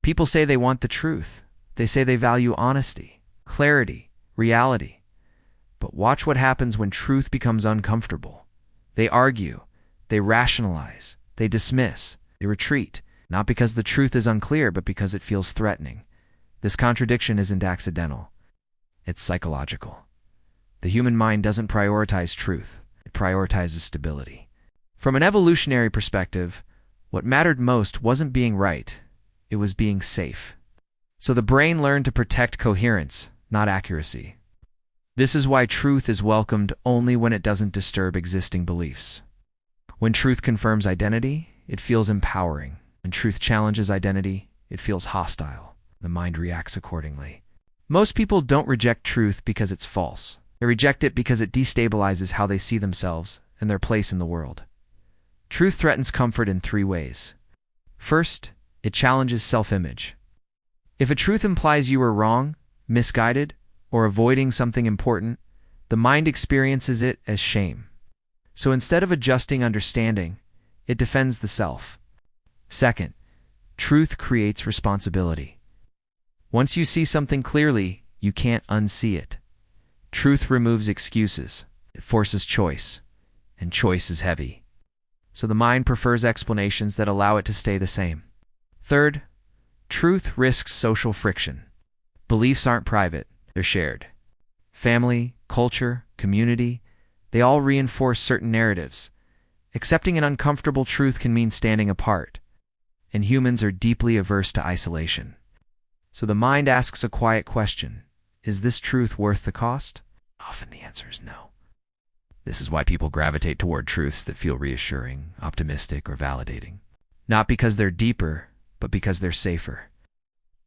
People say they want the truth. They say they value honesty, clarity, reality. But watch what happens when truth becomes uncomfortable. They argue, they rationalize, they dismiss, they retreat, not because the truth is unclear, but because it feels threatening. This contradiction isn't accidental. It's psychological. The human mind doesn't prioritize truth. It prioritizes stability. From an evolutionary perspective, what mattered most wasn't being right. It was being safe. So the brain learned to protect coherence, not accuracy. This is why truth is welcomed only when it doesn't disturb existing beliefs. When truth confirms identity, it feels empowering. When truth challenges identity, it feels hostile. The mind reacts accordingly. Most people don't reject truth because it's false. They reject it because it destabilizes how they see themselves and their place in the world. Truth threatens comfort in three ways. First, it challenges self-image. If a truth implies you are wrong, misguided, or avoiding something important, the mind experiences it as shame. So instead of adjusting understanding, it defends the self. Second, truth creates responsibility. Once you see something clearly, you can't unsee it. Truth removes excuses. It forces choice, and choice is heavy. So the mind prefers explanations that allow it to stay the same. Third, truth risks social friction. Beliefs aren't private, they're shared. Family, culture, community, they all reinforce certain narratives. Accepting an uncomfortable truth can mean standing apart, and humans are deeply averse to isolation. So the mind asks a quiet question: is this truth worth the cost? Often the answer is no. This is why people gravitate toward truths that feel reassuring, optimistic, or validating. Not because they're deeper, but because they're safer.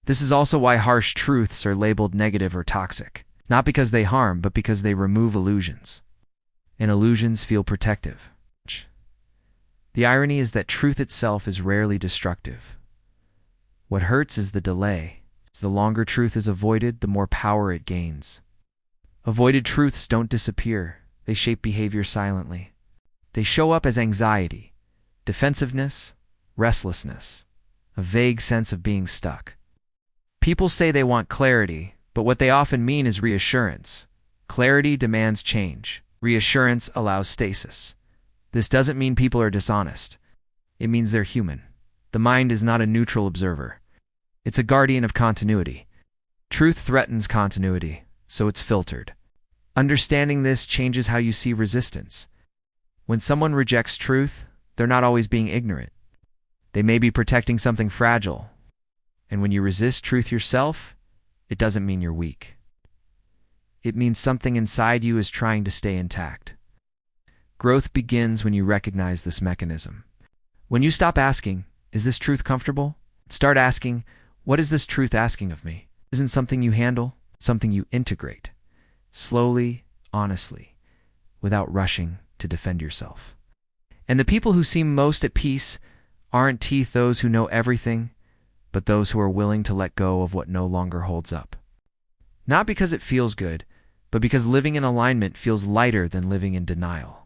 This is also why harsh truths are labeled negative or toxic. Not because they harm, but because they remove illusions. And illusions feel protective. The irony is that truth itself is rarely destructive. What hurts is the delay. The longer truth is avoided, the more power it gains. Avoided truths don't disappear. They shape behavior silently. They show up as anxiety, defensiveness, restlessness, a vague sense of being stuck. People say they want clarity, but what they often mean is reassurance. Clarity demands change. Reassurance allows stasis. This doesn't mean people are dishonest. It means they're human. The mind is not a neutral observer. It's a guardian of continuity. Truth threatens continuity, so it's filtered. Understanding this changes how you see resistance. When someone rejects truth, they're not always being ignorant. They may be protecting something fragile. And when you resist truth yourself, it doesn't mean you're weak. It means something inside you is trying to stay intact. Growth begins when you recognize this mechanism. When you stop asking, "Is this truth comfortable?" Start asking, "What is this truth asking of me?" Isn't something you handle, something you integrate. Slowly, honestly, without rushing to defend yourself. And the people who seem most at peace aren't those who know everything, but those who are willing to let go of what no longer holds up. Not because it feels good, but because living in alignment feels lighter than living in denial.